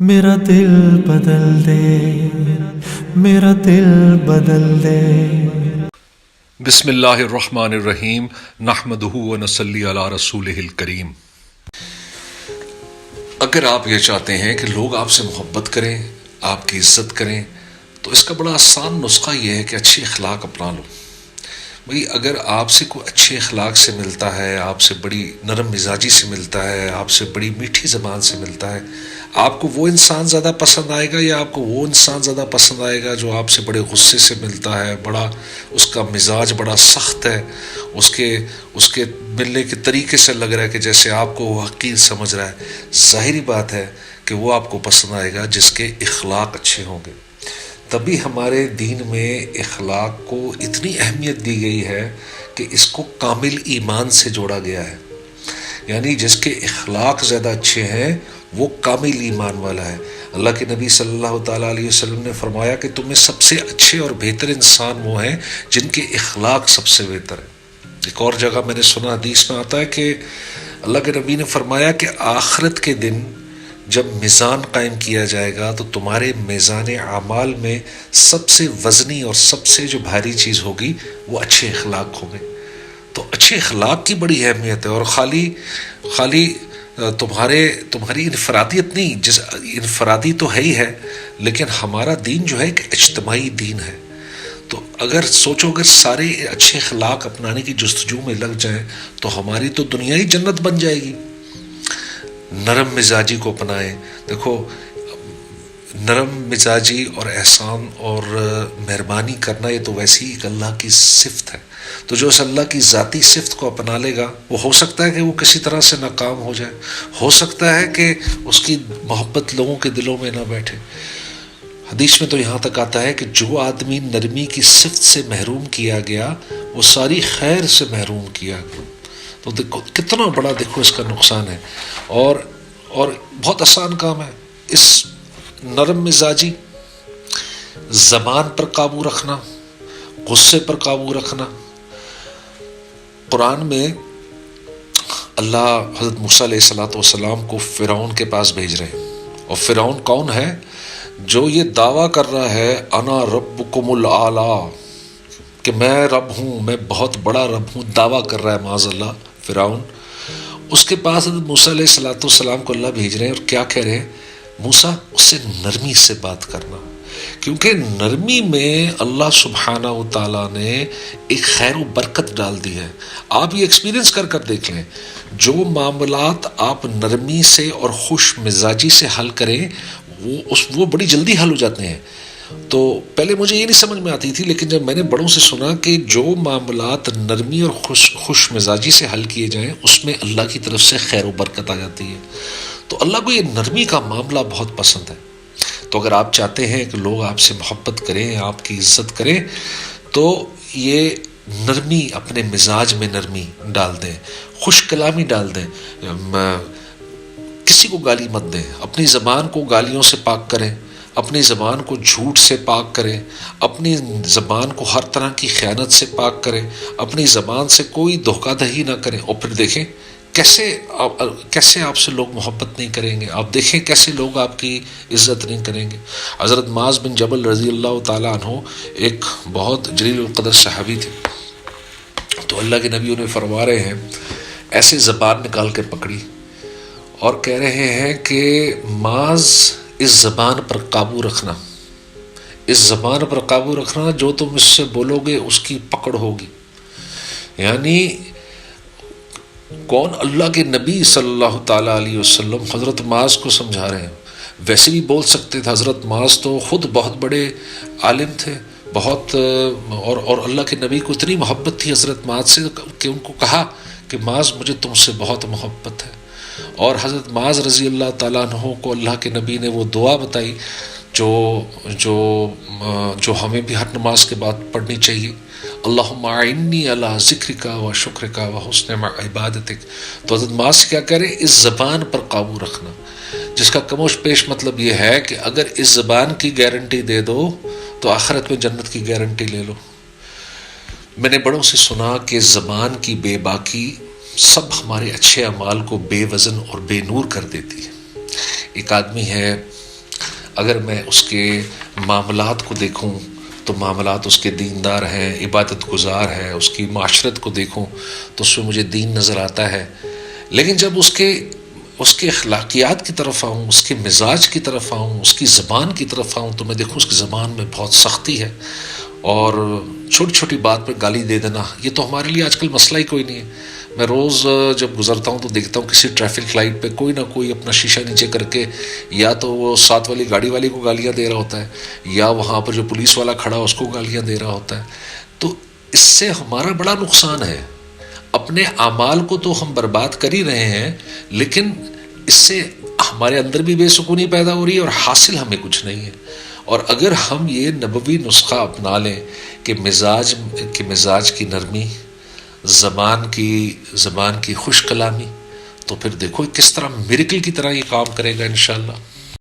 میرا دل بدل دے، میرا دل بدل دے۔ بسم اللہ الرحمن الرحیم، نحمدہ ونصلی علی رسولہ الکریم۔ اگر آپ یہ چاہتے ہیں کہ لوگ آپ سے محبت کریں، آپ کی عزت کریں، تو اس کا بڑا آسان نسخہ یہ ہے کہ اچھے اخلاق اپنا لو۔ بھئی اگر آپ سے کوئی اچھے اخلاق سے ملتا ہے، آپ سے بڑی نرم مزاجی سے ملتا ہے، آپ سے بڑی میٹھی زبان سے ملتا ہے، آپ کو وہ انسان زیادہ پسند آئے گا یا آپ کو وہ انسان زیادہ پسند آئے گا جو آپ سے بڑے غصے سے ملتا ہے، بڑا اس کا مزاج بڑا سخت ہے، اس کے ملنے کے طریقے سے لگ رہا ہے کہ جیسے آپ کو وہ حقیر سمجھ رہا ہے؟ ظاہری بات ہے کہ وہ آپ کو پسند آئے گا جس کے اخلاق اچھے ہوں گے۔ تبھی ہمارے دین میں اخلاق کو اتنی اہمیت دی گئی ہے کہ اس کو کامل ایمان سے جوڑا گیا ہے، یعنی جس کے اخلاق زیادہ اچھے ہیں وہ کامل ایمان والا ہے۔ اللہ کے نبی صلی اللہ تعالیٰ علیہ وسلم نے فرمایا کہ تم میں سب سے اچھے اور بہتر انسان وہ ہیں جن کے اخلاق سب سے بہتر ہیں۔ ایک اور جگہ میں نے سنا، حدیث میں آتا ہے کہ اللہ کے نبی نے فرمایا کہ آخرت کے دن جب میزان قائم کیا جائے گا تو تمہارے میزان اعمال میں سب سے وزنی اور سب سے جو بھاری چیز ہوگی وہ اچھے اخلاق ہوں گے۔ تو اچھے اخلاق کی بڑی اہمیت ہے، اور خالی تمہاری انفرادیت نہیں، انفرادی تو ہے ہی ہے، لیکن ہمارا دین جو ہے ایک اجتماعی دین ہے۔ تو اگر سوچو اگر سارے اچھے اخلاق اپنانے کی جستجو میں لگ جائیں تو ہماری تو دنیا ہی جنت بن جائے گی۔ نرم مزاجی کو اپنائیں۔ دیکھو، نرم مزاجی اور احسان اور مہربانی کرنا یہ تو ویسی ایک اللہ کی صفت ہے، تو جو اس اللہ کی ذاتی صفت کو اپنا لے گا وہ ہو سکتا ہے کہ وہ کسی طرح سے ناکام ہو جائے، ہو سکتا ہے کہ اس کی محبت لوگوں کے دلوں میں نہ بیٹھے۔ حدیث میں تو یہاں تک آتا ہے کہ جو آدمی نرمی کی صفت سے محروم کیا گیا وہ ساری خیر سے محروم کیا گیا۔ تو دیکھو کتنا بڑا اس کا نقصان ہے، اور بہت آسان کام ہے۔ اس نرم مزاجی، زبان پر قابو رکھنا، غصے پر قابو رکھنا۔ قرآن میں اللہ حضرت موسیٰ علیہ السلام کو فرعون کے پاس بھیج رہے ہیں، اور فرعون کون ہے؟ جو یہ دعویٰ کر رہا ہے انا ربکم الاعلیٰ، کہ میں رب ہوں، میں بہت بڑا رب ہوں، دعویٰ کر رہا ہے معاذ اللہ فرعون۔ اس کے پاس حضرت موسیٰ علیہ السلام کو اللہ بھیج رہے ہیں، اور کیا کہہ رہے ہیں؟ موسیٰ اس سے نرمی سے بات کرنا، کیونکہ نرمی میں اللہ سبحانہ و تعالیٰ نے ایک خیر و برکت ڈال دی ہے۔ آپ یہ ایکسپیرینس کر دیکھ لیں، جو معاملات آپ نرمی سے اور خوش مزاجی سے حل کریں وہ بڑی جلدی حل ہو جاتے ہیں۔ تو پہلے مجھے یہ نہیں سمجھ میں آتی تھی، لیکن جب میں نے بڑوں سے سنا کہ جو معاملات نرمی اور خوش مزاجی سے حل کیے جائیں اس میں اللہ کی طرف سے خیر و برکت آ جاتی ہے۔ تو اللہ کو یہ نرمی کا معاملہ بہت پسند ہے۔ تو اگر آپ چاہتے ہیں کہ لوگ آپ سے محبت کریں، آپ کی عزت کریں، تو یہ نرمی اپنے مزاج میں نرمی ڈال دیں، خوش کلامی ڈال دیں، کسی کو گالی مت دیں، اپنی زبان کو گالیوں سے پاک کریں، اپنی زبان کو جھوٹ سے پاک کریں، اپنی زبان کو ہر طرح کی خیانت سے پاک کریں، اپنی زبان سے کوئی دھوکہ دہی نہ کریں، اور پھر دیکھیں کیسے آپ سے لوگ محبت نہیں کریں گے، آپ دیکھیں کیسے لوگ آپ کی عزت نہیں کریں گے۔ حضرت معاذ بن جبل رضی اللہ تعالیٰ عنہ ایک بہت جلیل القدر صحابی تھے، تو اللہ کے نبی انہیں فرما رہے ہیں، ایسے زبان نکال کے پکڑی اور کہہ رہے ہیں کہ معاذ اس زبان پر قابو رکھنا، اس زبان پر قابو رکھنا، جو تم اس سے بولو گے اس کی پکڑ ہوگی۔ یعنی کون؟ اللہ کے نبی صلی اللہ تعالیٰ علیہ وسلم حضرت معاذ کو سمجھا رہے ہیں۔ ویسے بھی بول سکتے تھے، حضرت معاذ تو خود بہت بڑے عالم تھے، اور اللہ کے نبی کو اتنی محبت تھی حضرت معاذ سے کہ ان کو کہا کہ معاذ مجھے تم سے بہت محبت ہے۔ اور حضرت معاذ رضی اللہ تعالیٰ عنہ کو اللہ کے نبی نے وہ دعا بتائی جو ہمیں بھی ہر نماز کے بعد پڑھنی چاہیے، اللہم اعنی علی ذکرک و شکرک و حسن عبادتک۔ تو حضرت معاذ سے کیا کہہ رہے ہیں؟ اس زبان پر قابو رکھنا، جس کا کموش پیش مطلب یہ ہے کہ اگر اس زبان کی گارنٹی دے دو تو آخرت میں جنت کی گارنٹی لے لو۔ میں نے بڑوں سے سنا کہ زبان کی بے باکی سب ہمارے اچھے اعمال کو بے وزن اور بے نور کر دیتی ہے۔ ایک آدمی ہے اگر میں اس کے معاملات کو دیکھوں تو معاملات اس کے دیندار ہیں، عبادت گزار ہے، اس کی معاشرت کو دیکھوں تو اس میں مجھے دین نظر آتا ہے. لیکن جب اس کے اخلاقیات کی طرف آؤں، اس کے مزاج کی طرف آؤں، اس کی زبان کی طرف آؤں تو میں دیکھوں اس کی زبان میں بہت سختی ہے، اور چھوٹی چھوٹی بات پہ گالی دے دینا یہ تو ہمارے لیے آج کل مسئلہ ہی کوئی نہیں ہے. میں روز جب گزرتا ہوں تو دیکھتا ہوں کسی ٹریفک لائٹ پہ کوئی نہ کوئی اپنا شیشہ نیچے کر کے یا تو وہ ساتھ والی گاڑی والے کو گالیاں دے رہا ہوتا ہے، یا وہاں پر جو پولیس والا کھڑا اس کو گالیاں دے رہا ہوتا ہے. تو اس سے ہمارا بڑا نقصان ہے. اپنے اعمال کو تو ہم برباد کر ہی رہے ہیں، لیکن اس سے ہمارے اندر بھی بے سکونی پیدا ہو رہی ہے اور حاصل ہمیں کچھ نہیں ہے. اور اگر ہم یہ نبوی نسخہ اپنا لیں کہ مزاج کی نرمی، زبان کی خوش کلامی، تو پھر دیکھو کس طرح میریکل کی طرح یہ کام کرے گا انشاءاللہ.